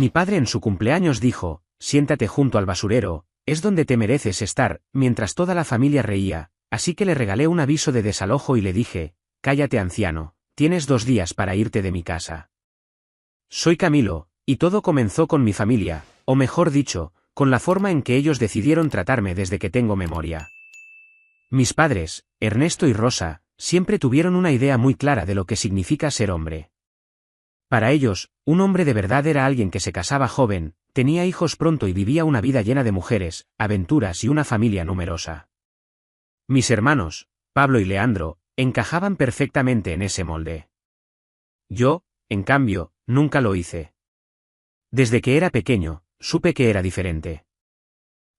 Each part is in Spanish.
Mi padre en su cumpleaños dijo, siéntate junto al basurero, es donde te mereces estar, mientras toda la familia reía, así que le regalé un aviso de desalojo y le dije, cállate anciano, tienes 2 días para irte de mi casa. Soy Camilo, y todo comenzó con mi familia, o mejor dicho, con la forma en que ellos decidieron tratarme desde que tengo memoria. Mis padres, Ernesto y Rosa, siempre tuvieron una idea muy clara de lo que significa ser hombre. Para ellos, un hombre de verdad era alguien que se casaba joven, tenía hijos pronto y vivía una vida llena de mujeres, aventuras y una familia numerosa. Mis hermanos, Pablo y Leandro, encajaban perfectamente en ese molde. Yo, en cambio, nunca lo hice. Desde que era pequeño, supe que era diferente.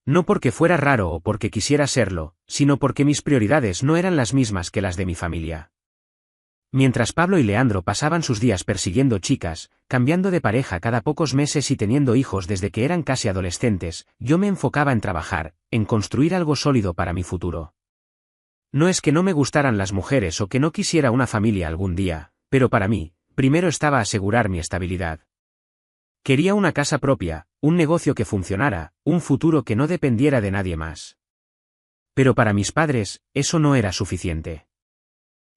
No porque fuera raro o porque quisiera serlo, sino porque mis prioridades no eran las mismas que las de mi familia. Mientras Pablo y Leandro pasaban sus días persiguiendo chicas, cambiando de pareja cada pocos meses y teniendo hijos desde que eran casi adolescentes, yo me enfocaba en trabajar, en construir algo sólido para mi futuro. No es que no me gustaran las mujeres o que no quisiera una familia algún día, pero para mí, primero estaba asegurar mi estabilidad. Quería una casa propia, un negocio que funcionara, un futuro que no dependiera de nadie más. Pero para mis padres, eso no era suficiente.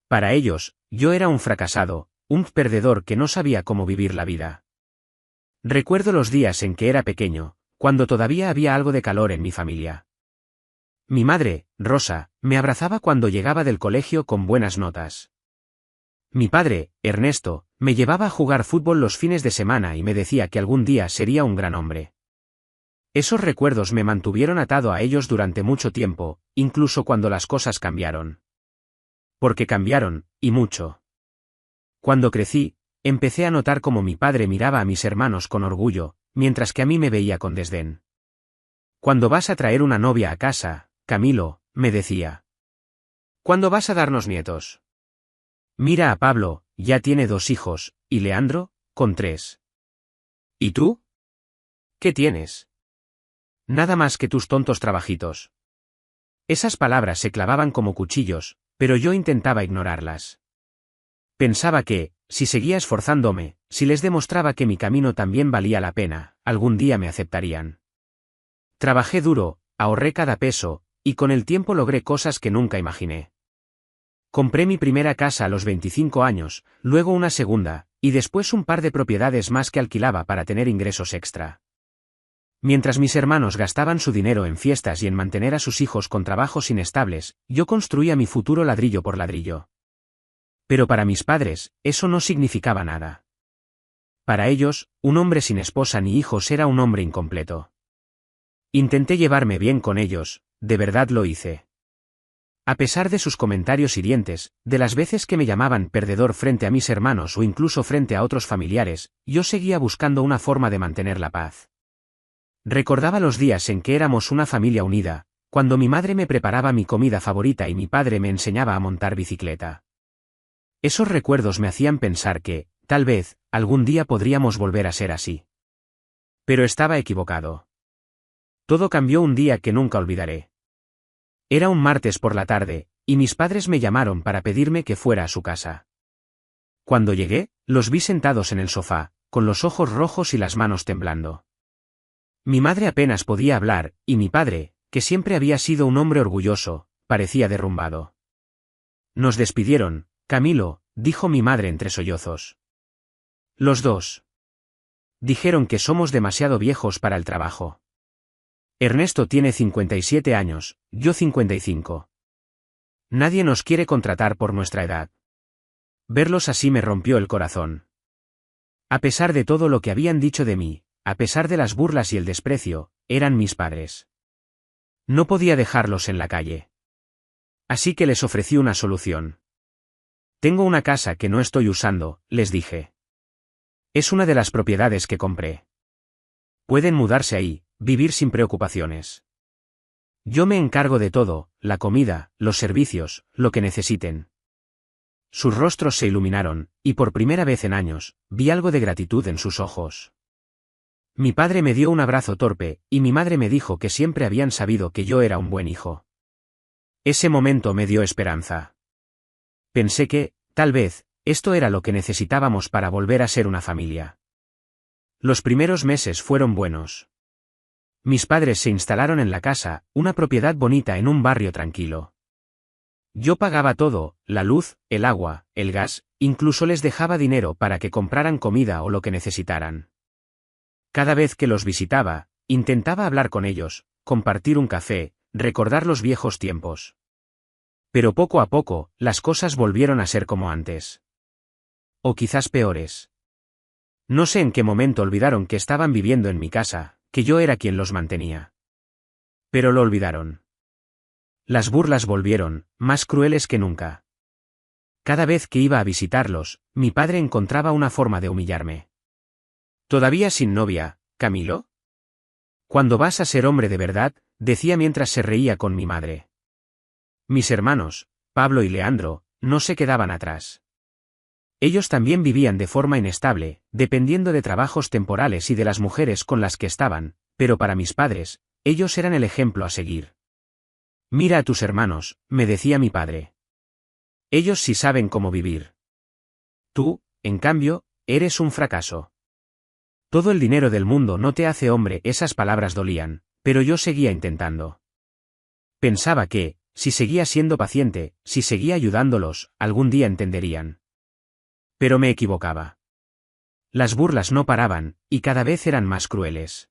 Para ellos, yo era un fracasado, un perdedor que no sabía cómo vivir la vida. Recuerdo los días en que era pequeño, cuando todavía había algo de calor en mi familia. Mi madre, Rosa, me abrazaba cuando llegaba del colegio con buenas notas. Mi padre, Ernesto, me llevaba a jugar fútbol los fines de semana y me decía que algún día sería un gran hombre. Esos recuerdos me mantuvieron atado a ellos durante mucho tiempo, incluso cuando las cosas cambiaron. Porque cambiaron, y mucho. Cuando crecí, empecé a notar cómo mi padre miraba a mis hermanos con orgullo, mientras que a mí me veía con desdén. «¿Cuándo vas a traer una novia a casa, Camilo?», me decía. «¿Cuándo vas a darnos nietos? Mira a Pablo, ya tiene 2 hijos, y Leandro, con 3. ¿Y tú? ¿Qué tienes? Nada más que tus tontos trabajitos». Esas palabras se clavaban como cuchillos, pero yo intentaba ignorarlas. Pensaba que, si seguía esforzándome, si les demostraba que mi camino también valía la pena, algún día me aceptarían. Trabajé duro, ahorré cada peso, y con el tiempo logré cosas que nunca imaginé. Compré mi primera casa a los 25 años, luego una segunda, y después un par de propiedades más que alquilaba para tener ingresos extra. Mientras mis hermanos gastaban su dinero en fiestas y en mantener a sus hijos con trabajos inestables, yo construía mi futuro ladrillo por ladrillo. Pero para mis padres, eso no significaba nada. Para ellos, un hombre sin esposa ni hijos era un hombre incompleto. Intenté llevarme bien con ellos, de verdad lo hice. A pesar de sus comentarios hirientes, de las veces que me llamaban perdedor frente a mis hermanos o incluso frente a otros familiares, yo seguía buscando una forma de mantener la paz. Recordaba los días en que éramos una familia unida, cuando mi madre me preparaba mi comida favorita y mi padre me enseñaba a montar bicicleta. Esos recuerdos me hacían pensar que, tal vez, algún día podríamos volver a ser así. Pero estaba equivocado. Todo cambió un día que nunca olvidaré. Era un martes por la tarde, y mis padres me llamaron para pedirme que fuera a su casa. Cuando llegué, los vi sentados en el sofá, con los ojos rojos y las manos temblando. Mi madre apenas podía hablar, y mi padre, que siempre había sido un hombre orgulloso, parecía derrumbado. «Nos despidieron, Camilo», dijo mi madre entre sollozos. «Los dos. Dijeron que somos demasiado viejos para el trabajo. Ernesto tiene 57 años, yo 55. Nadie nos quiere contratar por nuestra edad». Verlos así me rompió el corazón. A pesar de todo lo que habían dicho de mí, a pesar de las burlas y el desprecio, eran mis padres. No podía dejarlos en la calle. Así que les ofrecí una solución. «Tengo una casa que no estoy usando», les dije. «Es una de las propiedades que compré. Pueden mudarse ahí, vivir sin preocupaciones. Yo me encargo de todo, la comida, los servicios, lo que necesiten». Sus rostros se iluminaron, y por primera vez en años, vi algo de gratitud en sus ojos. Mi padre me dio un abrazo torpe, y mi madre me dijo que siempre habían sabido que yo era un buen hijo. Ese momento me dio esperanza. Pensé que, tal vez, esto era lo que necesitábamos para volver a ser una familia. Los primeros meses fueron buenos. Mis padres se instalaron en la casa, una propiedad bonita en un barrio tranquilo. Yo pagaba todo, la luz, el agua, el gas, incluso les dejaba dinero para que compraran comida o lo que necesitaran. Cada vez que los visitaba, intentaba hablar con ellos, compartir un café, recordar los viejos tiempos. Pero poco a poco, las cosas volvieron a ser como antes. O quizás peores. No sé en qué momento olvidaron que estaban viviendo en mi casa, que yo era quien los mantenía. Pero lo olvidaron. Las burlas volvieron, más crueles que nunca. Cada vez que iba a visitarlos, mi padre encontraba una forma de humillarme. ¿Todavía sin novia, Camilo? Cuando vas a ser hombre de verdad, decía mientras se reía con mi madre. Mis hermanos, Pablo y Leandro, no se quedaban atrás. Ellos también vivían de forma inestable, dependiendo de trabajos temporales y de las mujeres con las que estaban, pero para mis padres, ellos eran el ejemplo a seguir. Mira a tus hermanos, me decía mi padre. Ellos sí saben cómo vivir. Tú, en cambio, eres un fracaso. Todo el dinero del mundo no te hace hombre, esas palabras dolían, pero yo seguía intentando. Pensaba que, si seguía siendo paciente, si seguía ayudándolos, algún día entenderían. Pero me equivocaba. Las burlas no paraban, y cada vez eran más crueles.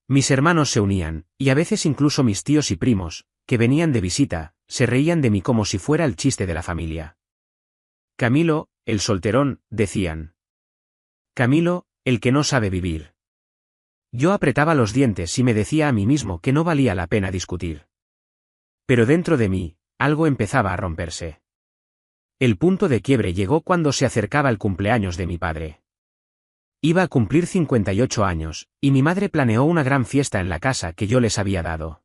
Mis hermanos se unían, y a veces incluso mis tíos y primos, que venían de visita, se reían de mí como si fuera el chiste de la familia. Camilo, el solterón, decían. Camilo, el que no sabe vivir. Yo apretaba los dientes y me decía a mí mismo que no valía la pena discutir. Pero dentro de mí, algo empezaba a romperse. El punto de quiebre llegó cuando se acercaba el cumpleaños de mi padre. Iba a cumplir 58 años, y mi madre planeó una gran fiesta en la casa que yo les había dado.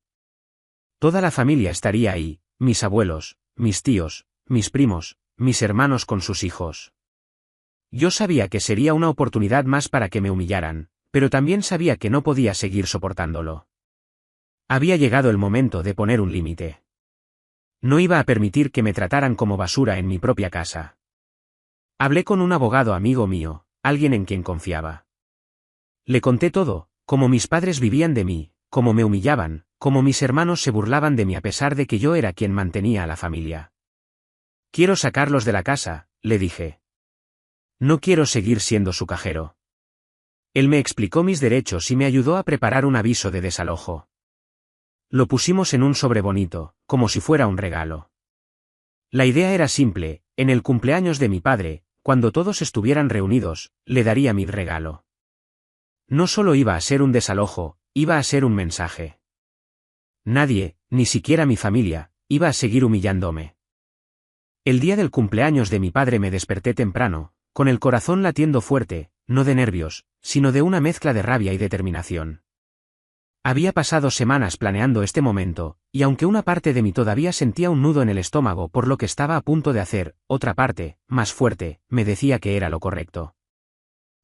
Toda la familia estaría ahí, mis abuelos, mis tíos, mis primos, mis hermanos con sus hijos. Yo sabía que sería una oportunidad más para que me humillaran, pero también sabía que no podía seguir soportándolo. Había llegado el momento de poner un límite. No iba a permitir que me trataran como basura en mi propia casa. Hablé con un abogado amigo mío, alguien en quien confiaba. Le conté todo, cómo mis padres vivían de mí, cómo me humillaban, cómo mis hermanos se burlaban de mí a pesar de que yo era quien mantenía a la familia. Quiero sacarlos de la casa, le dije. No quiero seguir siendo su cajero. Él me explicó mis derechos y me ayudó a preparar un aviso de desalojo. Lo pusimos en un sobre bonito, como si fuera un regalo. La idea era simple, en el cumpleaños de mi padre, cuando todos estuvieran reunidos, le daría mi regalo. No solo iba a ser un desalojo, iba a ser un mensaje. Nadie, ni siquiera mi familia, iba a seguir humillándome. El día del cumpleaños de mi padre me desperté temprano, con el corazón latiendo fuerte, no de nervios, sino de una mezcla de rabia y determinación. Había pasado semanas planeando este momento, y aunque una parte de mí todavía sentía un nudo en el estómago por lo que estaba a punto de hacer, otra parte, más fuerte, me decía que era lo correcto.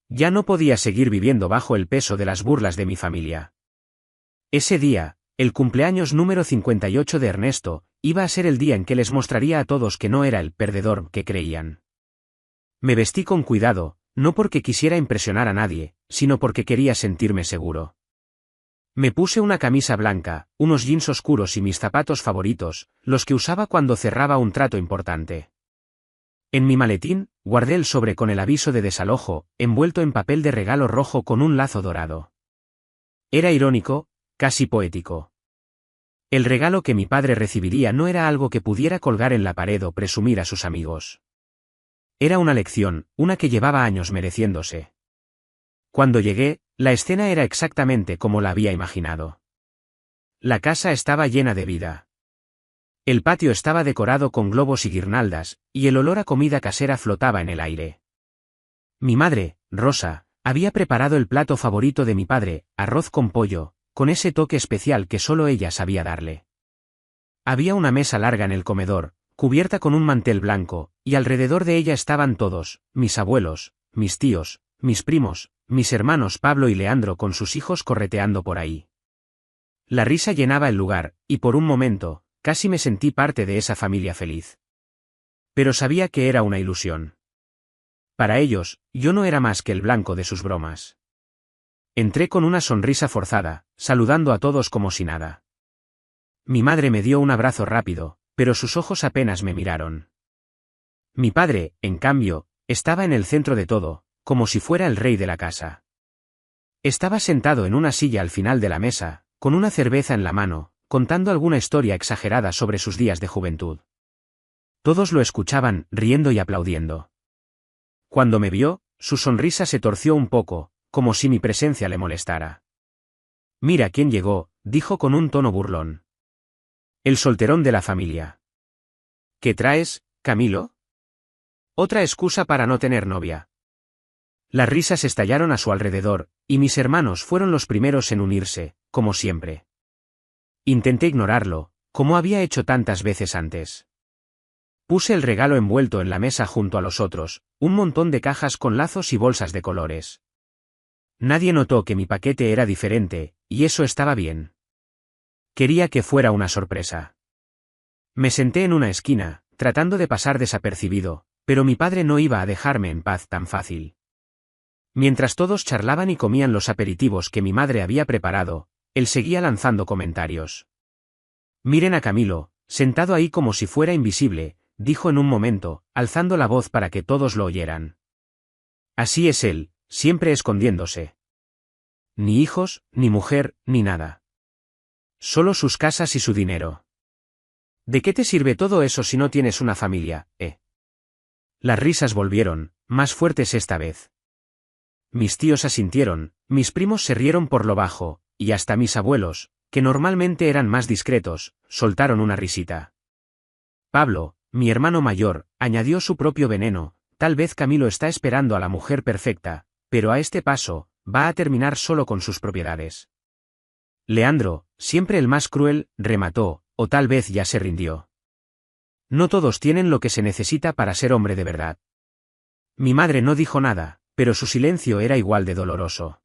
Ya no podía seguir viviendo bajo el peso de las burlas de mi familia. Ese día, el cumpleaños número 58 de Ernesto, iba a ser el día en que les mostraría a todos que no era el perdedor que creían. Me vestí con cuidado, no porque quisiera impresionar a nadie, sino porque quería sentirme seguro. Me puse una camisa blanca, unos jeans oscuros y mis zapatos favoritos, los que usaba cuando cerraba un trato importante. En mi maletín, guardé el sobre con el aviso de desalojo, envuelto en papel de regalo rojo con un lazo dorado. Era irónico, casi poético. El regalo que mi padre recibiría no era algo que pudiera colgar en la pared o presumir a sus amigos. Era una lección, una que llevaba años mereciéndose. Cuando llegué, la escena era exactamente como la había imaginado. La casa estaba llena de vida. El patio estaba decorado con globos y guirnaldas, y el olor a comida casera flotaba en el aire. Mi madre, Rosa, había preparado el plato favorito de mi padre, arroz con pollo, con ese toque especial que solo ella sabía darle. Había una mesa larga en el comedor, cubierta con un mantel blanco, y alrededor de ella estaban todos, mis abuelos, mis tíos, mis primos, mis hermanos Pablo y Leandro con sus hijos correteando por ahí. La risa llenaba el lugar, y por un momento, casi me sentí parte de esa familia feliz. Pero sabía que era una ilusión. Para ellos, yo no era más que el blanco de sus bromas. Entré con una sonrisa forzada, saludando a todos como si nada. Mi madre me dio un abrazo rápido, pero sus ojos apenas me miraron. Mi padre, en cambio, estaba en el centro de todo, como si fuera el rey de la casa. Estaba sentado en una silla al final de la mesa, con una cerveza en la mano, contando alguna historia exagerada sobre sus días de juventud. Todos lo escuchaban, riendo y aplaudiendo. Cuando me vio, su sonrisa se torció un poco, como si mi presencia le molestara. «Mira quién llegó», dijo con un tono burlón. «El solterón de la familia». «¿Qué traes, Camilo?» «Otra excusa para no tener novia». Las risas estallaron a su alrededor, y mis hermanos fueron los primeros en unirse, como siempre. Intenté ignorarlo, como había hecho tantas veces antes. Puse el regalo envuelto en la mesa junto a los otros, un montón de cajas con lazos y bolsas de colores. Nadie notó que mi paquete era diferente, y eso estaba bien. Quería que fuera una sorpresa. Me senté en una esquina, tratando de pasar desapercibido, pero mi padre no iba a dejarme en paz tan fácil. Mientras todos charlaban y comían los aperitivos que mi madre había preparado, él seguía lanzando comentarios. «Miren a Camilo, sentado ahí como si fuera invisible», dijo en un momento, alzando la voz para que todos lo oyeran. «Así es él, siempre escondiéndose. Ni hijos, ni mujer, ni nada. Solo sus casas y su dinero. ¿De qué te sirve todo eso si no tienes una familia, eh?» Las risas volvieron, más fuertes esta vez. Mis tíos asintieron, mis primos se rieron por lo bajo, y hasta mis abuelos, que normalmente eran más discretos, soltaron una risita. Pablo, mi hermano mayor, añadió su propio veneno: «Tal vez Camilo está esperando a la mujer perfecta, pero a este paso, va a terminar solo con sus propiedades». Leandro, siempre el más cruel, remató: «O tal vez ya se rindió. No todos tienen lo que se necesita para ser hombre de verdad». Mi madre no dijo nada, pero su silencio era igual de doloroso.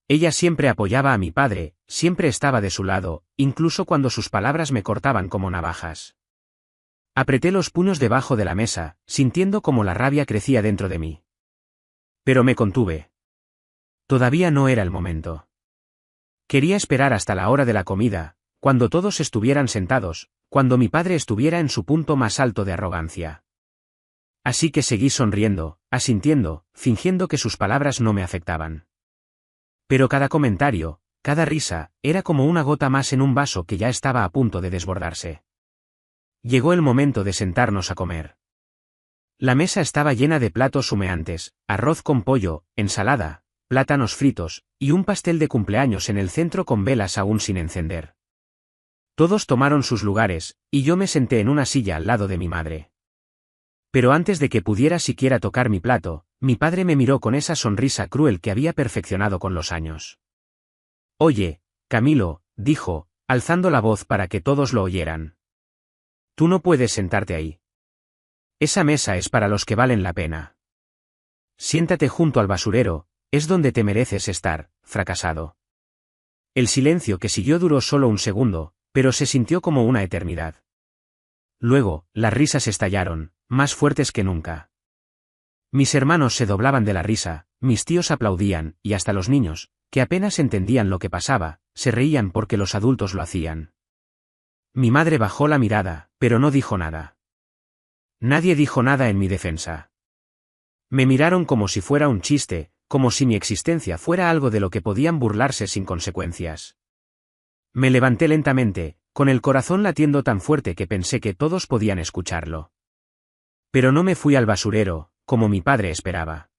Ella siempre apoyaba a mi padre, siempre estaba de su lado, incluso cuando sus palabras me cortaban como navajas. Apreté los puños debajo de la mesa, sintiendo cómo la rabia crecía dentro de mí. Pero me contuve. Todavía no era el momento. Quería esperar hasta la hora de la comida, cuando todos estuvieran sentados, cuando mi padre estuviera en su punto más alto de arrogancia. Así que seguí sonriendo, asintiendo, fingiendo que sus palabras no me afectaban. Pero cada comentario, cada risa, era como una gota más en un vaso que ya estaba a punto de desbordarse. Llegó el momento de sentarnos a comer. La mesa estaba llena de platos humeantes, arroz con pollo, ensalada, plátanos fritos, y un pastel de cumpleaños en el centro con velas aún sin encender. Todos tomaron sus lugares, y yo me senté en una silla al lado de mi madre. Pero antes de que pudiera siquiera tocar mi plato, mi padre me miró con esa sonrisa cruel que había perfeccionado con los años. «Oye, Camilo», dijo, alzando la voz para que todos lo oyeran. «Tú no puedes sentarte ahí. Esa mesa es para los que valen la pena. Siéntate junto al basurero, es donde te mereces estar, fracasado». El silencio que siguió duró solo un segundo, pero se sintió como una eternidad. Luego, las risas estallaron, más fuertes que nunca. Mis hermanos se doblaban de la risa, mis tíos aplaudían, y hasta los niños, que apenas entendían lo que pasaba, se reían porque los adultos lo hacían. Mi madre bajó la mirada, pero no dijo nada. Nadie dijo nada en mi defensa. Me miraron como si fuera un chiste, como si mi existencia fuera algo de lo que podían burlarse sin consecuencias. Me levanté lentamente, con el corazón latiendo tan fuerte que pensé que todos podían escucharlo. Pero no me fui al basurero, como mi padre esperaba.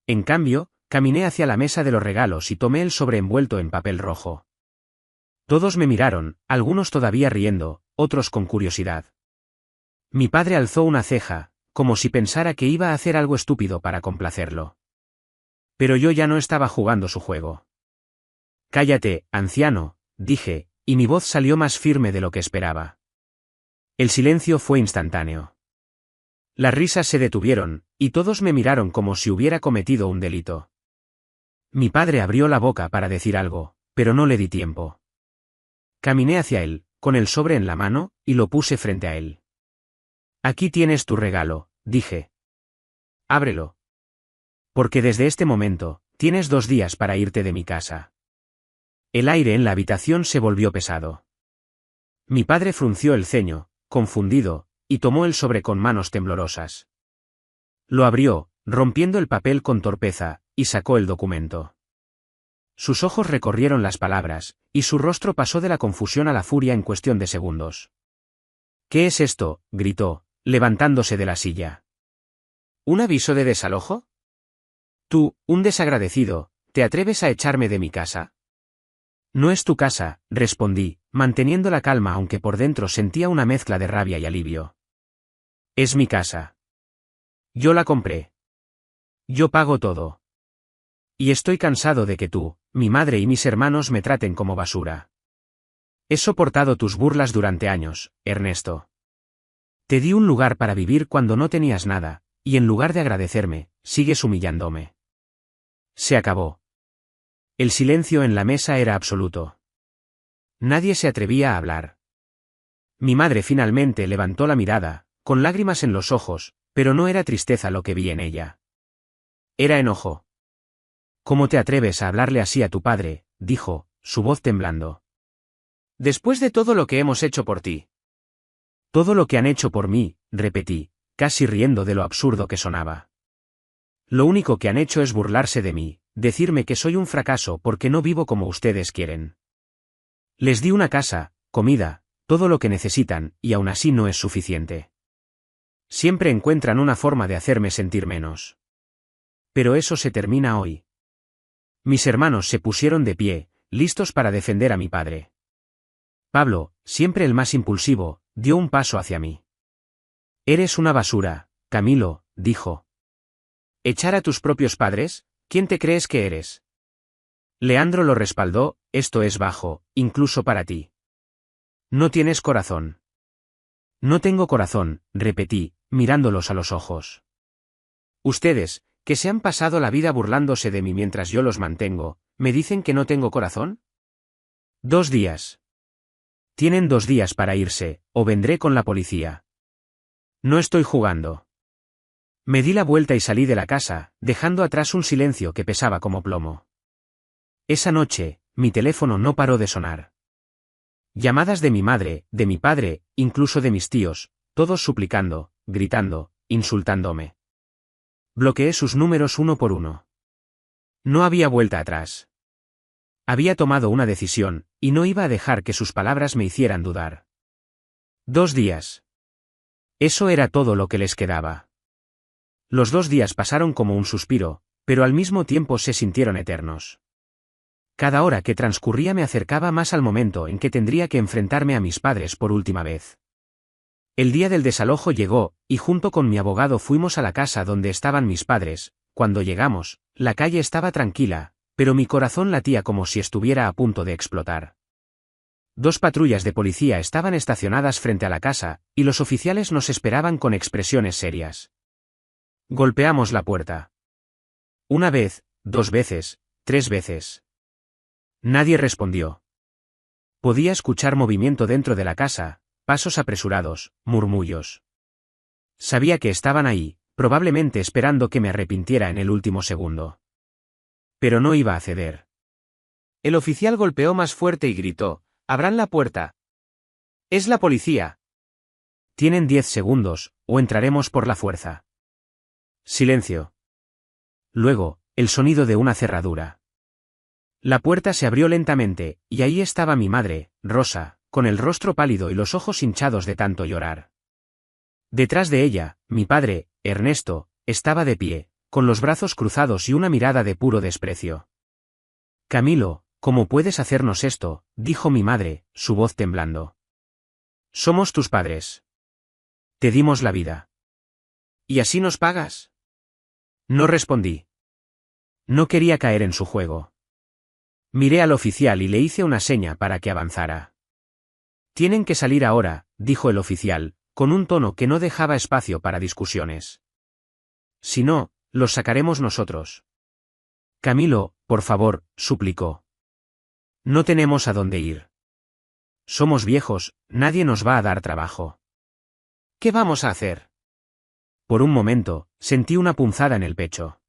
En cambio, caminé hacia la mesa de los regalos y tomé el sobre envuelto en papel rojo. Todos me miraron, algunos todavía riendo, otros con curiosidad. Mi padre alzó una ceja, como si pensara que iba a hacer algo estúpido para complacerlo. Pero yo ya no estaba jugando su juego. «Cállate, anciano», dije, y mi voz salió más firme de lo que esperaba. El silencio fue instantáneo. Las risas se detuvieron, y todos me miraron como si hubiera cometido un delito. Mi padre abrió la boca para decir algo, pero no le di tiempo. Caminé hacia él, con el sobre en la mano, y lo puse frente a él. «Aquí tienes tu regalo», dije. «Ábrelo. Porque desde este momento, Tienes 2 días para irte de mi casa. El aire en la habitación se volvió pesado. Mi padre frunció el ceño, confundido, y tomó el sobre con manos temblorosas. Lo abrió, rompiendo el papel con torpeza, y sacó el documento. Sus ojos recorrieron las palabras, y su rostro pasó de la confusión a la furia en cuestión de segundos. «¿Qué es esto?», gritó, levantándose de la silla. «¿Un aviso de desalojo? Tú, un desagradecido, ¿te atreves a echarme de mi casa?» «No es tu casa», respondí, manteniendo la calma aunque por dentro sentía una mezcla de rabia y alivio. «Es mi casa. Yo la compré. Yo pago todo. Y estoy cansado de que tú, mi madre y mis hermanos me traten como basura. He soportado tus burlas durante años, Ernesto. Te di un lugar para vivir cuando no tenías nada, y en lugar de agradecerme, sigues humillándome». Se acabó. El silencio en la mesa era absoluto. Nadie se atrevía a hablar. Mi madre finalmente levantó la mirada, con lágrimas en los ojos, pero no era tristeza lo que vi en ella. Era enojo. «¿Cómo te atreves a hablarle así a tu padre?», dijo, su voz temblando. «Después de todo lo que hemos hecho por ti». «Todo lo que han hecho por mí», repetí, casi riendo de lo absurdo que sonaba. «Lo único que han hecho es burlarse de mí, decirme que soy un fracaso porque no vivo como ustedes quieren. Les di una casa, comida, todo lo que necesitan, y aún así no es suficiente. Siempre encuentran una forma de hacerme sentir menos. Pero eso se termina hoy». Mis hermanos se pusieron de pie, listos para defender a mi padre. Pablo, siempre el más impulsivo, dio un paso hacia mí. «Eres una basura, Camilo», dijo. «¿Echar a tus propios padres? ¿Quién te crees que eres?». Leandro lo respaldó: «Esto es bajo, incluso para ti. No tienes corazón». «No tengo corazón», repetí, mirándolos a los ojos. «Ustedes, que se han pasado la vida burlándose de mí mientras yo los mantengo, ¿me dicen que no tengo corazón?». 2 días. Tienen 2 días para irse, o vendré con la policía. No estoy jugando. Me di la vuelta y salí de la casa, dejando atrás un silencio que pesaba como plomo. Esa noche, mi teléfono no paró de sonar. Llamadas de mi madre, de mi padre, incluso de mis tíos, todos suplicando, gritando, insultándome. Bloqueé sus números uno por uno. No había vuelta atrás. Había tomado una decisión, y no iba a dejar que sus palabras me hicieran dudar. 2 días. Eso era todo lo que les quedaba. Los 2 días pasaron como un suspiro, pero al mismo tiempo se sintieron eternos. Cada hora que transcurría me acercaba más al momento en que tendría que enfrentarme a mis padres por última vez. El día del desalojo llegó, y junto con mi abogado fuimos a la casa donde estaban mis padres. Cuando llegamos, la calle estaba tranquila, pero mi corazón latía como si estuviera a punto de explotar. 2 patrullas de policía estaban estacionadas frente a la casa, y los oficiales nos esperaban con expresiones serias. Golpeamos la puerta. 1 vez, 2 veces, 3 veces. Nadie respondió. Podía escuchar movimiento dentro de la casa, pasos apresurados, murmullos. Sabía que estaban ahí, probablemente esperando que me arrepintiera en el último segundo. Pero no iba a ceder. El oficial golpeó más fuerte y gritó: «¡Abran la puerta! ¡Es la policía!». «Tienen 10 segundos, o entraremos por la fuerza». Silencio. Luego, el sonido de una cerradura. La puerta se abrió lentamente, y ahí estaba mi madre, Rosa, con el rostro pálido y los ojos hinchados de tanto llorar. Detrás de ella, mi padre, Ernesto, estaba de pie, con los brazos cruzados y una mirada de puro desprecio. «Camilo, ¿cómo puedes hacernos esto?», dijo mi madre, su voz temblando. «Somos tus padres. Te dimos la vida. ¿Y así nos pagas?». No respondí. No quería caer en su juego. Miré al oficial y le hice una seña para que avanzara. «Tienen que salir ahora», dijo el oficial, con un tono que no dejaba espacio para discusiones. «Si no, los sacaremos nosotros». «Camilo, por favor», suplicó. «No tenemos a dónde ir. Somos viejos, nadie nos va a dar trabajo». «¿Qué vamos a hacer?». Por un momento, sentí una punzada en el pecho.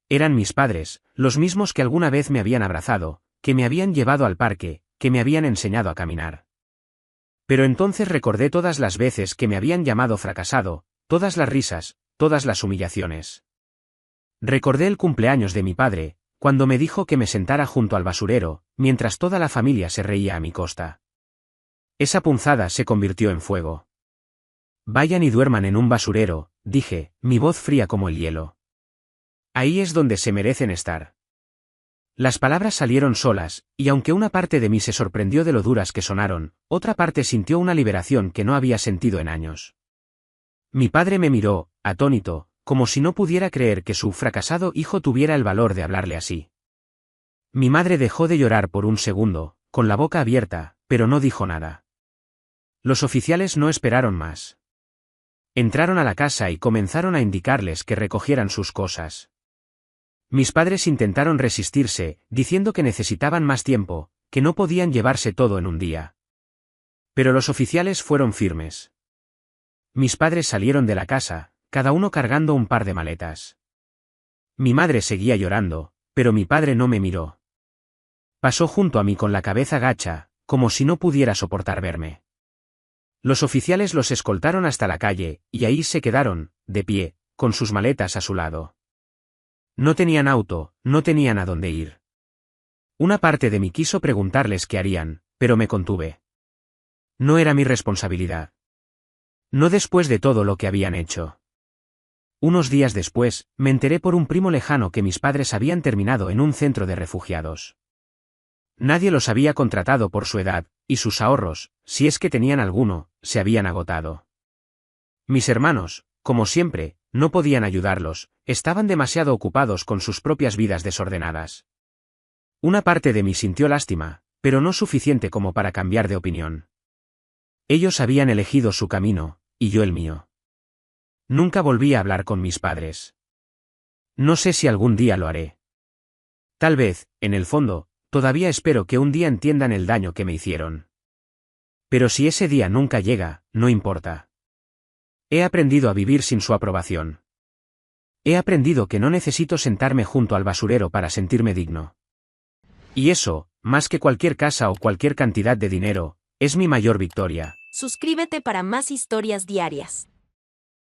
Eran mis padres, los mismos que alguna vez me habían abrazado, que me habían llevado al parque, que me habían enseñado a caminar. Pero entonces recordé todas las veces que me habían llamado fracasado, todas las risas, todas las humillaciones. Recordé el cumpleaños de mi padre, cuando me dijo que me sentara junto al basurero, mientras toda la familia se reía a mi costa. Esa punzada se convirtió en fuego. Vayan y duerman en un basurero, dije, mi voz fría como el hielo. Ahí es donde se merecen estar. Las palabras salieron solas, y aunque una parte de mí se sorprendió de lo duras que sonaron, otra parte sintió una liberación que no había sentido en años. Mi padre me miró, atónito, como si no pudiera creer que su fracasado hijo tuviera el valor de hablarle así. Mi madre dejó de llorar por un segundo, con la boca abierta, pero no dijo nada. Los oficiales no esperaron más. Entraron a la casa y comenzaron a indicarles que recogieran sus cosas. Mis padres intentaron resistirse, diciendo que necesitaban más tiempo, que no podían llevarse todo en un día. Pero los oficiales fueron firmes. Mis padres salieron de la casa, cada uno cargando un par de maletas. Mi madre seguía llorando, pero mi padre no me miró. Pasó junto a mí con la cabeza gacha, como si no pudiera soportar verme. Los oficiales los escoltaron hasta la calle, y ahí se quedaron, de pie, con sus maletas a su lado. No tenían auto, no tenían a dónde ir. Una parte de mí quiso preguntarles qué harían, pero me contuve. No era mi responsabilidad. No después de todo lo que habían hecho. Unos días después, me enteré por un primo lejano que mis padres habían terminado en un centro de refugiados. Nadie los había contratado por su edad, y sus ahorros, si es que tenían alguno, se habían agotado. Mis hermanos, como siempre, no podían ayudarlos, estaban demasiado ocupados con sus propias vidas desordenadas. Una parte de mí sintió lástima, pero no suficiente como para cambiar de opinión. Ellos habían elegido su camino, y yo el mío. Nunca volví a hablar con mis padres. No sé si algún día lo haré. Tal vez, en el fondo, todavía espero que un día entiendan el daño que me hicieron. Pero si ese día nunca llega, no importa. He aprendido a vivir sin su aprobación. He aprendido que no necesito sentarme junto al basurero para sentirme digno. Y eso, más que cualquier casa o cualquier cantidad de dinero, es mi mayor victoria. Suscríbete para más historias diarias.